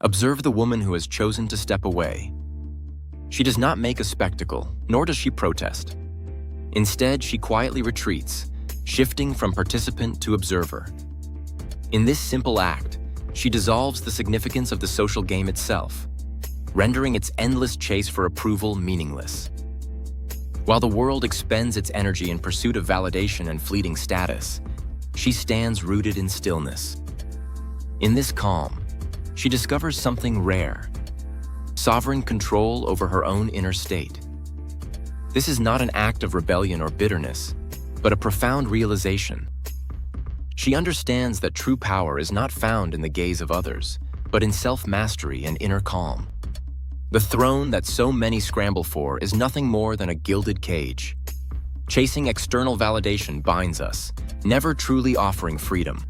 Observe the woman who has chosen to step away. She does not make a spectacle, nor does she protest. Instead, she quietly retreats, shifting from participant to observer. In this simple act, she dissolves the significance of the social game itself, rendering its endless chase for approval meaningless. While the world expends its energy in pursuit of validation and fleeting status, she stands rooted in stillness. In this calm, she discovers something rare: sovereign control over her own inner state. This is not an act of rebellion or bitterness, but a profound realization. She understands that true power is not found in the gaze of others, but in self-mastery and inner calm. The throne that so many scramble for is nothing more than a gilded cage. Chasing external validation binds us, never truly offering freedom.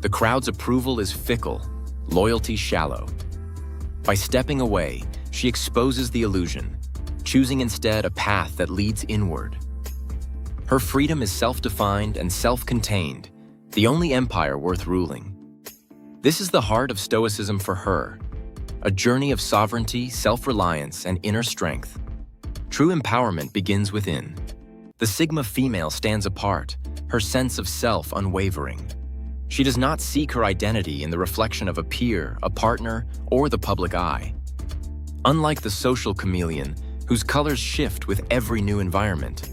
The crowd's approval is fickle, loyalty shallow. By stepping away, she exposes the illusion, choosing instead a path that leads inward. Her freedom is self-defined and self-contained, the only empire worth ruling. This is the heart of Stoicism for her, a journey of sovereignty, self-reliance, and inner strength. True empowerment begins within. The Sigma female stands apart, her sense of self unwavering. She does not seek her identity in the reflection of a peer, a partner, or the public eye. Unlike the social chameleon, whose colors shift with every new environment,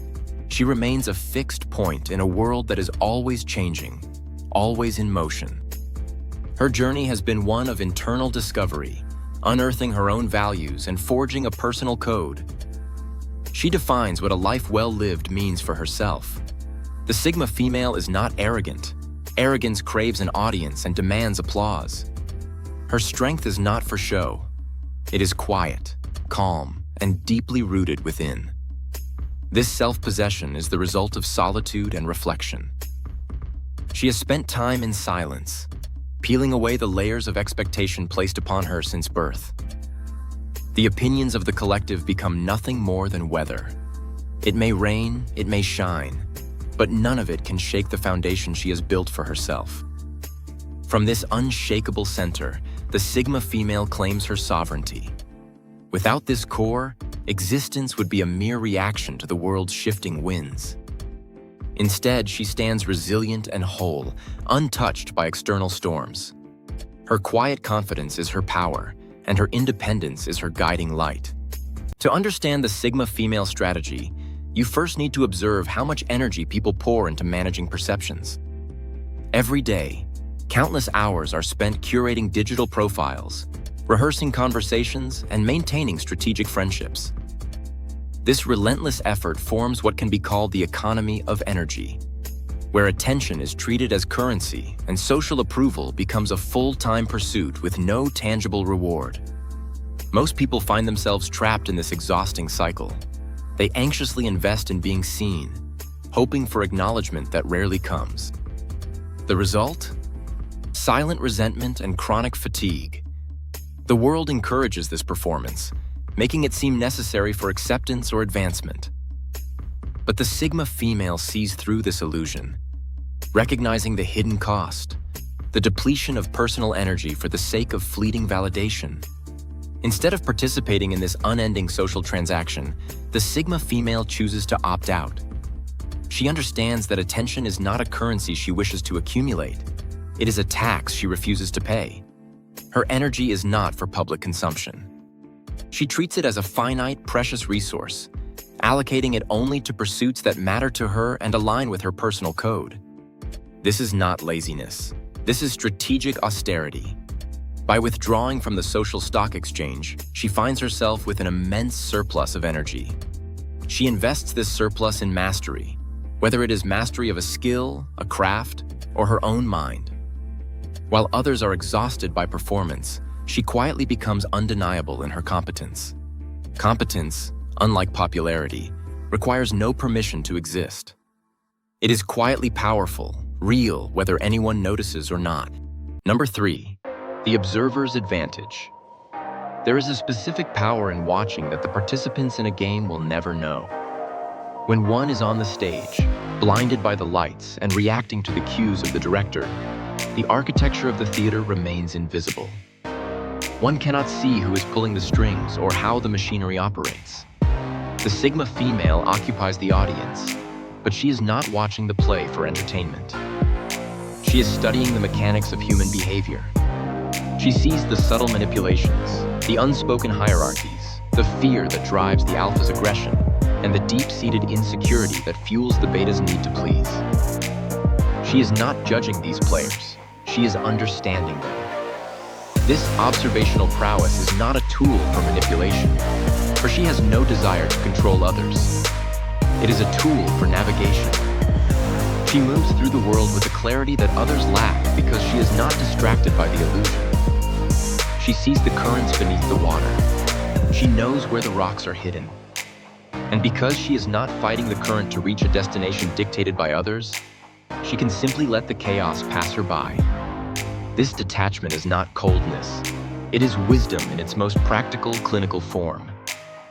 she remains a fixed point in a world that is always changing, always in motion. Her journey has been one of internal discovery, unearthing her own values and forging a personal code. She defines what a life well lived means for herself. The Sigma female is not arrogant. Arrogance craves an audience and demands applause. Her strength is not for show. It is quiet, calm, and deeply rooted within. This self-possession is the result of solitude and reflection. She has spent time in silence, peeling away the layers of expectation placed upon her since birth. The opinions of the collective become nothing more than weather. It may rain, it may shine, but none of it can shake the foundation she has built for herself. From this unshakable center, the Sigma female claims her sovereignty. Without this core, existence would be a mere reaction to the world's shifting winds. Instead, she stands resilient and whole, untouched by external storms. Her quiet confidence is her power, and her independence is her guiding light. To understand the Sigma female strategy, you first need to observe how much energy people pour into managing perceptions. Every day, countless hours are spent curating digital profiles, rehearsing conversations, and maintaining strategic friendships. This relentless effort forms what can be called the economy of energy, where attention is treated as currency and social approval becomes a full-time pursuit with no tangible reward. Most people find themselves trapped in this exhausting cycle. They anxiously invest in being seen, hoping for acknowledgement that rarely comes. The result? Silent resentment and chronic fatigue. The world encourages this performance, making it seem necessary for acceptance or advancement. But the Sigma female sees through this illusion, recognizing the hidden cost, the depletion of personal energy for the sake of fleeting validation. Instead of participating in this unending social transaction, the Sigma female chooses to opt out. She understands that attention is not a currency she wishes to accumulate. It is a tax she refuses to pay. Her energy is not for public consumption. She treats it as a finite, precious resource, allocating it only to pursuits that matter to her and align with her personal code. This is not laziness. This is strategic austerity. By withdrawing from the social stock exchange, she finds herself with an immense surplus of energy. She invests this surplus in mastery, whether it is mastery of a skill, a craft, or her own mind. While others are exhausted by performance, she quietly becomes undeniable in her competence. Competence, unlike popularity, requires no permission to exist. It is quietly powerful, real, whether anyone notices or not. Number 3. The observer's advantage. There is a specific power in watching that the participants in a game will never know. When one is on the stage, blinded by the lights and reacting to the cues of the director, the architecture of the theater remains invisible. One cannot see who is pulling the strings or how the machinery operates. The Sigma female occupies the audience, but she is not watching the play for entertainment. She is studying the mechanics of human behavior. She sees the subtle manipulations, the unspoken hierarchies, the fear that drives the alpha's aggression, and the deep-seated insecurity that fuels the beta's need to please. She is not judging these players, she is understanding them. This observational prowess is not a tool for manipulation, for she has no desire to control others. It is a tool for navigation. She moves through the world with a clarity that others lack because she is not distracted by the illusion. She sees the currents beneath the water. She knows where the rocks are hidden. And because she is not fighting the current to reach a destination dictated by others, she can simply let the chaos pass her by. This detachment is not coldness. It is wisdom in its most practical, clinical form.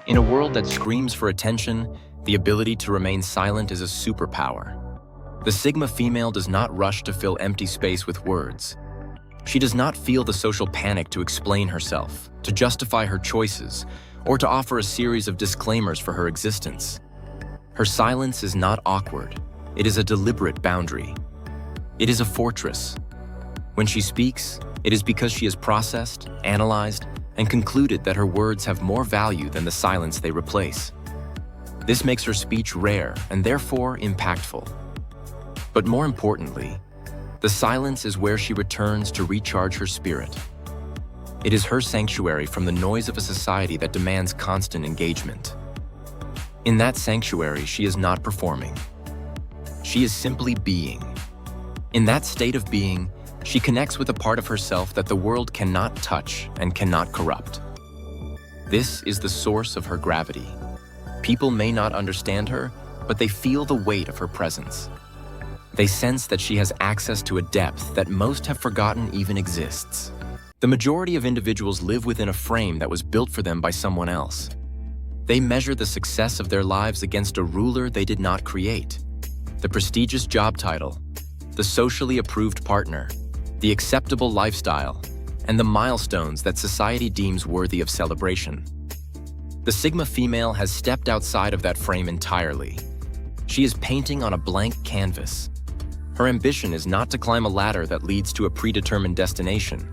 In a world that screams for attention, the ability to remain silent is a superpower. The Sigma female does not rush to fill empty space with words. She does not feel the social panic to explain herself, to justify her choices, or to offer a series of disclaimers for her existence. Her silence is not awkward. It is a deliberate boundary. It is a fortress. When she speaks, it is because she has processed, analyzed, and concluded that her words have more value than the silence they replace. This makes her speech rare and therefore impactful. But more importantly, the silence is where she returns to recharge her spirit. It is her sanctuary from the noise of a society that demands constant engagement. In that sanctuary, she is not performing. She is simply being. In that state of being, she connects with a part of herself that the world cannot touch and cannot corrupt. This is the source of her gravity. People may not understand her, but they feel the weight of her presence. They sense that she has access to a depth that most have forgotten even exists. The majority of individuals live within a frame that was built for them by someone else. They measure the success of their lives against a ruler they did not create. The prestigious job title, the socially approved partner, the acceptable lifestyle, and the milestones that society deems worthy of celebration. The Sigma female has stepped outside of that frame entirely. She is painting on a blank canvas. Her ambition is not to climb a ladder that leads to a predetermined destination.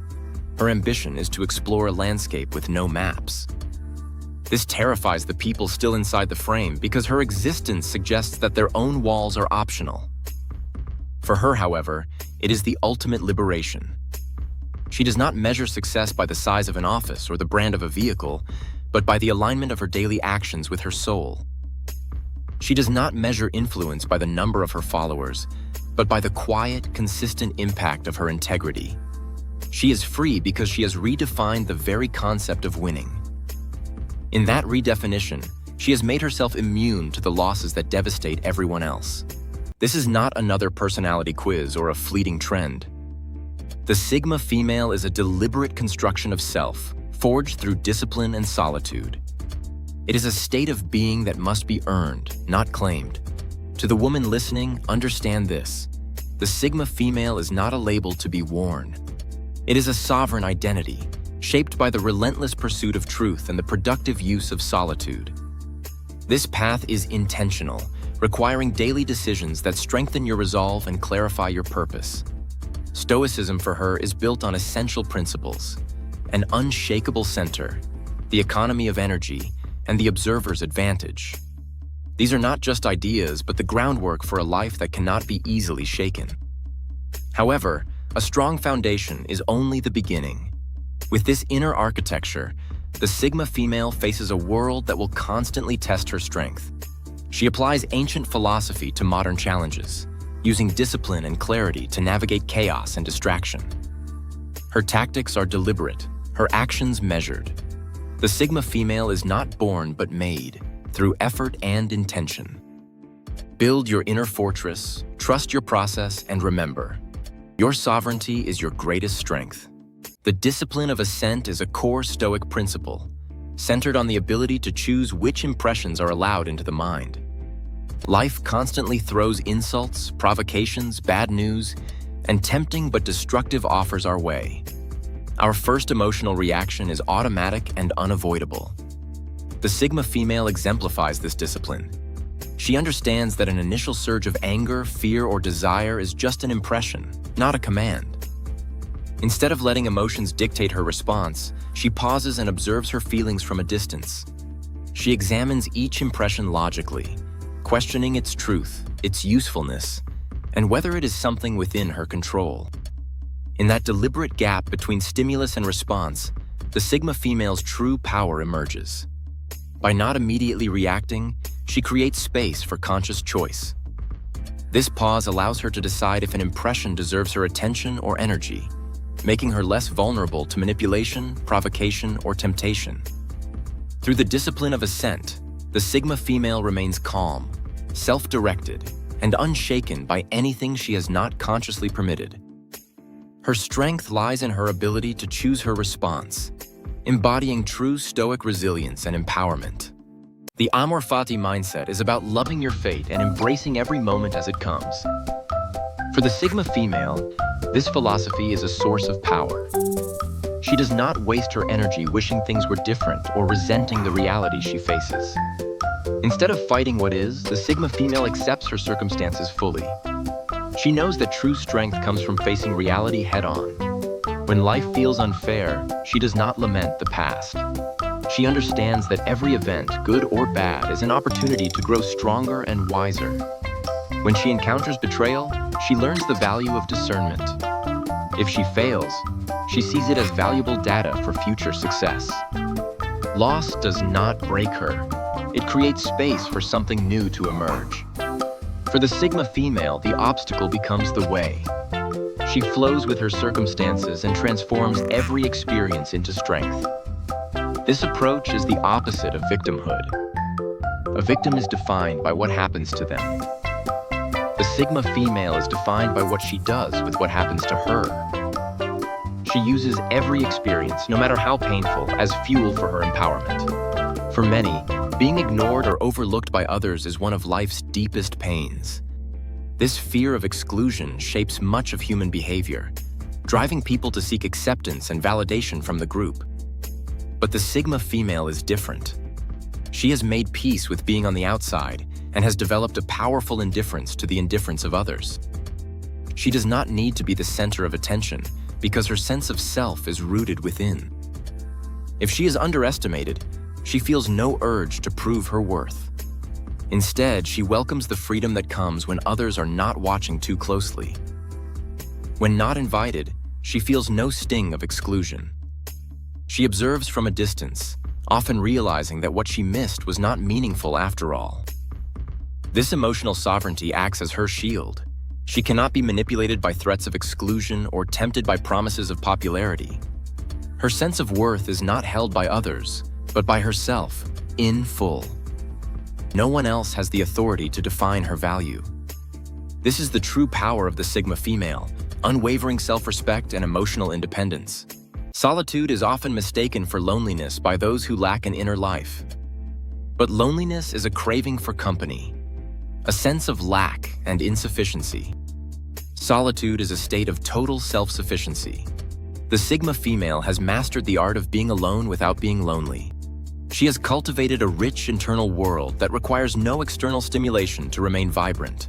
Her ambition is to explore a landscape with no maps. This terrifies the people still inside the frame because her existence suggests that their own walls are optional. For her, however, it is the ultimate liberation. She does not measure success by the size of an office or the brand of a vehicle, but by the alignment of her daily actions with her soul. She does not measure influence by the number of her followers, but by the quiet, consistent impact of her integrity. She is free because she has redefined the very concept of winning. In that redefinition, she has made herself immune to the losses that devastate everyone else. This is not another personality quiz or a fleeting trend. The Sigma female is a deliberate construction of self, forged through discipline and solitude. It is a state of being that must be earned, not claimed. To the woman listening, understand this. The Sigma female is not a label to be worn. It is a sovereign identity, shaped by the relentless pursuit of truth and the productive use of solitude. This path is intentional, requiring daily decisions that strengthen your resolve and clarify your purpose. Stoicism for her is built on essential principles: an unshakable center, the economy of energy, and the observer's advantage. These are not just ideas, but the groundwork for a life that cannot be easily shaken. However, a strong foundation is only the beginning. With this inner architecture, the Sigma female faces a world that will constantly test her strength. She applies ancient philosophy to modern challenges, using discipline and clarity to navigate chaos and distraction. Her tactics are deliberate, her actions measured. The Sigma female is not born but made, through effort and intention. Build your inner fortress, trust your process, and remember, your sovereignty is your greatest strength. The discipline of ascent is a core Stoic principle, centered on the ability to choose which impressions are allowed into the mind. Life constantly throws insults, provocations, bad news, and tempting but destructive offers our way. Our first emotional reaction is automatic and unavoidable. The Sigma female exemplifies this discipline. She understands that an initial surge of anger, fear, or desire is just an impression, not a command. Instead of letting emotions dictate her response, she pauses and observes her feelings from a distance. She examines each impression logically, questioning its truth, its usefulness, and whether it is something within her control. In that deliberate gap between stimulus and response, the Sigma female's true power emerges. By not immediately reacting, she creates space for conscious choice. This pause allows her to decide if an impression deserves her attention or energy, making her less vulnerable to manipulation, provocation, or temptation. Through the discipline of assent, the Sigma female remains calm, self-directed, and unshaken by anything she has not consciously permitted. Her strength lies in her ability to choose her response, embodying true Stoic resilience and empowerment. The Amor Fati mindset is about loving your fate and embracing every moment as it comes. For the Sigma female, this philosophy is a source of power. She does not waste her energy wishing things were different or resenting the reality she faces. Instead of fighting what is, the Sigma female accepts her circumstances fully. She knows that true strength comes from facing reality head-on. When life feels unfair, she does not lament the past. She understands that every event, good or bad, is an opportunity to grow stronger and wiser. When she encounters betrayal, she learns the value of discernment. If she fails, she sees it as valuable data for future success. Loss does not break her. It creates space for something new to emerge. For the Sigma female, the obstacle becomes the way. She flows with her circumstances and transforms every experience into strength. This approach is the opposite of victimhood. A victim is defined by what happens to them. The Sigma female is defined by what she does with what happens to her. She uses every experience, no matter how painful, as fuel for her empowerment. For many, being ignored or overlooked by others is one of life's deepest pains. This fear of exclusion shapes much of human behavior, driving people to seek acceptance and validation from the group. But the Sigma female is different. She has made peace with being on the outside and has developed a powerful indifference to the indifference of others. She does not need to be the center of attention because her sense of self is rooted within. If she is underestimated, she feels no urge to prove her worth. Instead, she welcomes the freedom that comes when others are not watching too closely. When not invited, she feels no sting of exclusion. She observes from a distance, often realizing that what she missed was not meaningful after all. This emotional sovereignty acts as her shield. She cannot be manipulated by threats of exclusion or tempted by promises of popularity. Her sense of worth is not held by others, but by herself, in full. No one else has the authority to define her value. This is the true power of the Sigma female, unwavering self-respect and emotional independence. Solitude is often mistaken for loneliness by those who lack an inner life. But loneliness is a craving for company, a sense of lack and insufficiency. Solitude is a state of total self-sufficiency. The Sigma female has mastered the art of being alone without being lonely. She has cultivated a rich internal world that requires no external stimulation to remain vibrant.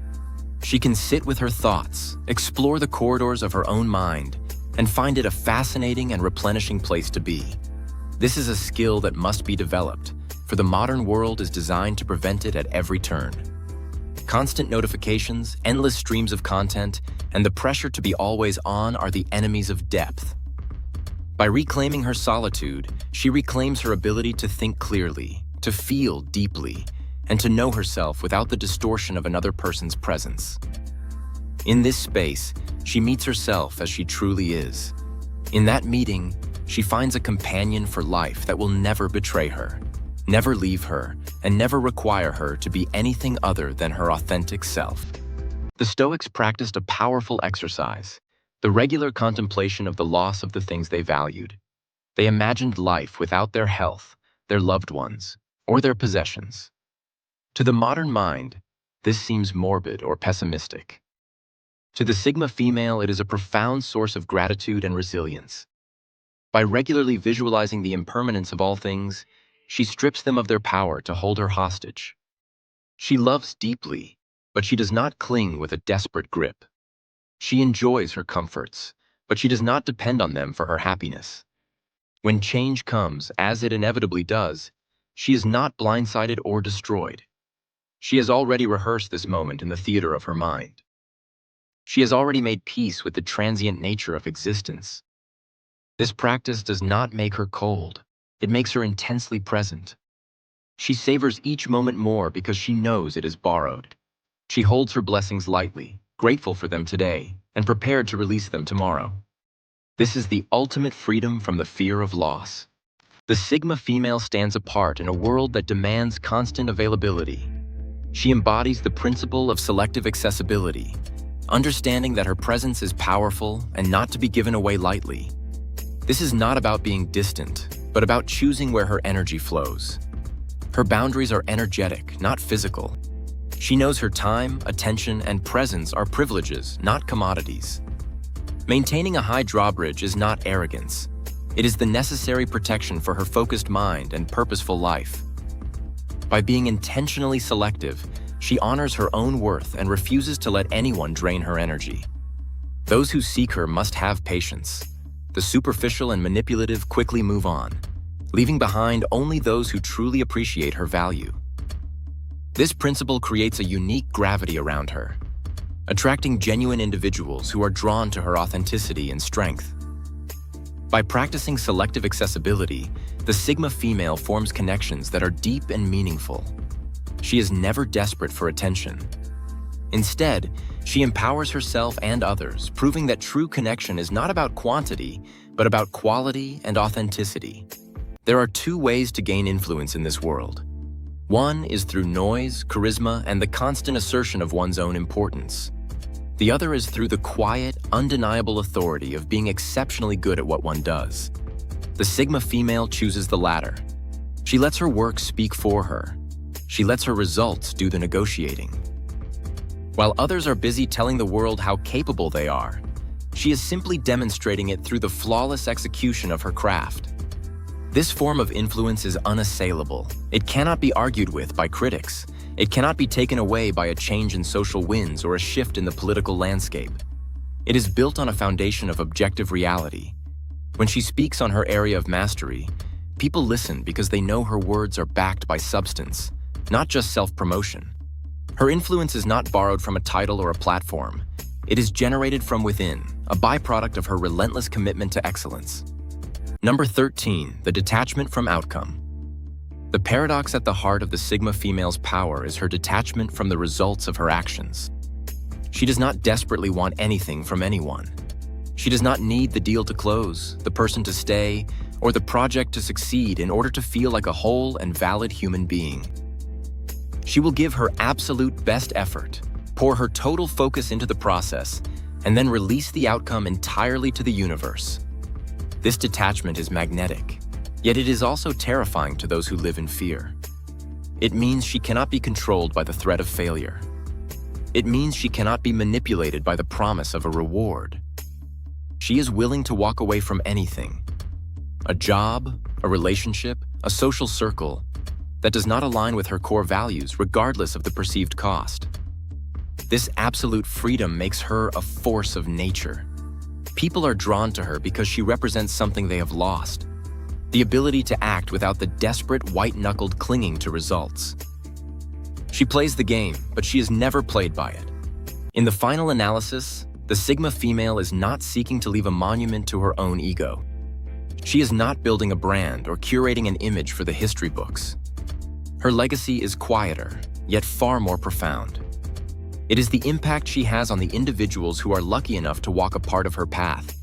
She can sit with her thoughts, explore the corridors of her own mind, and find it a fascinating and replenishing place to be. This is a skill that must be developed, for the modern world is designed to prevent it at every turn. Constant notifications, endless streams of content, and the pressure to be always on are the enemies of depth. By reclaiming her solitude, she reclaims her ability to think clearly, to feel deeply, and to know herself without the distortion of another person's presence. In this space, she meets herself as she truly is. In that meeting, she finds a companion for life that will never betray her, never leave her, and never require her to be anything other than her authentic self. The Stoics practiced a powerful exercise, the regular contemplation of the loss of the things they valued. They imagined life without their health, their loved ones, or their possessions. To the modern mind, this seems morbid or pessimistic. To the Sigma female, it is a profound source of gratitude and resilience. By regularly visualizing the impermanence of all things, she strips them of their power to hold her hostage. She loves deeply, but she does not cling with a desperate grip. She enjoys her comforts, but she does not depend on them for her happiness. When change comes, as it inevitably does, she is not blindsided or destroyed. She has already rehearsed this moment in the theater of her mind. She has already made peace with the transient nature of existence. This practice does not make her cold. It makes her intensely present. She savors each moment more because she knows it is borrowed. She holds her blessings lightly, grateful for them today, and prepared to release them tomorrow. This is the ultimate freedom from the fear of loss. The Sigma female stands apart in a world that demands constant availability. She embodies the principle of selective accessibility, understanding that her presence is powerful and not to be given away lightly. This is not about being distant, but about choosing where her energy flows. Her boundaries are energetic, not physical. She knows her time, attention, and presence are privileges, not commodities. Maintaining a high drawbridge is not arrogance. It is the necessary protection for her focused mind and purposeful life. By being intentionally selective, she honors her own worth and refuses to let anyone drain her energy. Those who seek her must have patience. The superficial and manipulative quickly move on, leaving behind only those who truly appreciate her value. This principle creates a unique gravity around her, attracting genuine individuals who are drawn to her authenticity and strength. By practicing selective accessibility, the Sigma female forms connections that are deep and meaningful. She is never desperate for attention. Instead, she empowers herself and others, proving that true connection is not about quantity, but about quality and authenticity. There are two ways to gain influence in this world. One is through noise, charisma, and the constant assertion of one's own importance. The other is through the quiet, undeniable authority of being exceptionally good at what one does. The Sigma female chooses the latter. She lets her work speak for her. She lets her results do the negotiating. While others are busy telling the world how capable they are, she is simply demonstrating it through the flawless execution of her craft. This form of influence is unassailable. It cannot be argued with by critics. It cannot be taken away by a change in social winds or a shift in the political landscape. It is built on a foundation of objective reality. When she speaks on her area of mastery, people listen because they know her words are backed by substance, not just self-promotion. Her influence is not borrowed from a title or a platform. It is generated from within, a byproduct of her relentless commitment to excellence. Number 13, the detachment from outcome. The paradox at the heart of the Sigma female's power is her detachment from the results of her actions. She does not desperately want anything from anyone. She does not need the deal to close, the person to stay, or the project to succeed in order to feel like a whole and valid human being. She will give her absolute best effort, pour her total focus into the process, and then release the outcome entirely to the universe. This detachment is magnetic, yet it is also terrifying to those who live in fear. It means she cannot be controlled by the threat of failure. It means she cannot be manipulated by the promise of a reward. She is willing to walk away from anything, a job, a relationship, a social circle, that does not align with her core values regardless of the perceived cost. This absolute freedom makes her a force of nature. People are drawn to her because she represents something they have lost, the ability to act without the desperate white-knuckled clinging to results. She plays the game, but she is never played by it. In the final analysis, the Sigma female is not seeking to leave a monument to her own ego. She is not building a brand or curating an image for the history books. Her legacy is quieter, yet far more profound. It is the impact she has on the individuals who are lucky enough to walk a part of her path.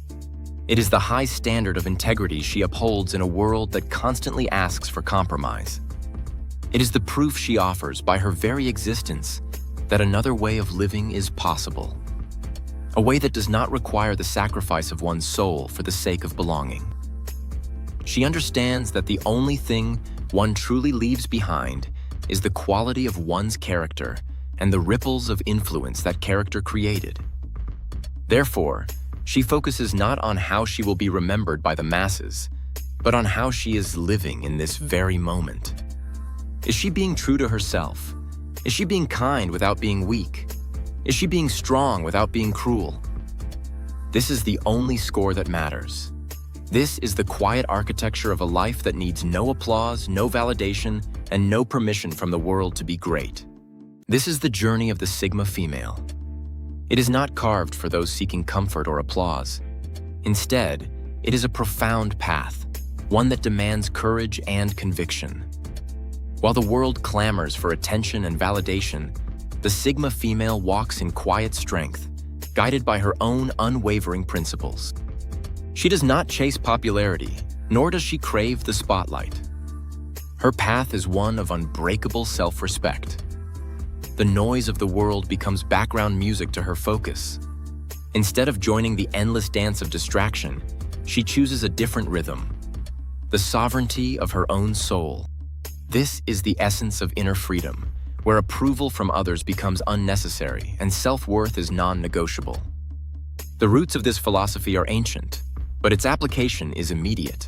It is the high standard of integrity she upholds in a world that constantly asks for compromise. It is the proof she offers by her very existence that another way of living is possible. A way that does not require the sacrifice of one's soul for the sake of belonging. She understands that the only thing one truly leaves behind is the quality of one's character and the ripples of influence that character created. Therefore, She focuses not on how she will be remembered by the masses, but on how she is living in this very moment. Is she being true to herself? Is she being kind without being weak? Is she being strong without being cruel? This is the only score that matters. This is the quiet architecture of a life that needs no applause, no validation, and no permission from the world to be great. This is the journey of the Sigma female. It is not carved for those seeking comfort or applause. Instead, it is a profound path, one that demands courage and conviction. While the world clamors for attention and validation, the Sigma female walks in quiet strength, guided by her own unwavering principles. She does not chase popularity, nor does she crave the spotlight. Her path is one of unbreakable self-respect. The noise of the world becomes background music to her focus. Instead of joining the endless dance of distraction, she chooses a different rhythm, the sovereignty of her own soul. This is the essence of inner freedom, where approval from others becomes unnecessary and self-worth is non-negotiable. The roots of this philosophy are ancient, but its application is immediate.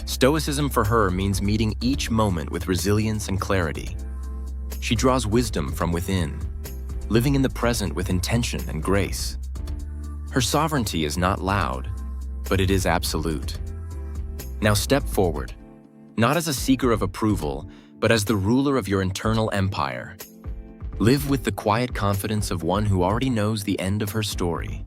Stoicism for her means meeting each moment with resilience and clarity. She draws wisdom from within, living in the present with intention and grace. Her sovereignty is not loud, but it is absolute. Now step forward, not as a seeker of approval, but as the ruler of your internal empire. Live with the quiet confidence of one who already knows the end of her story.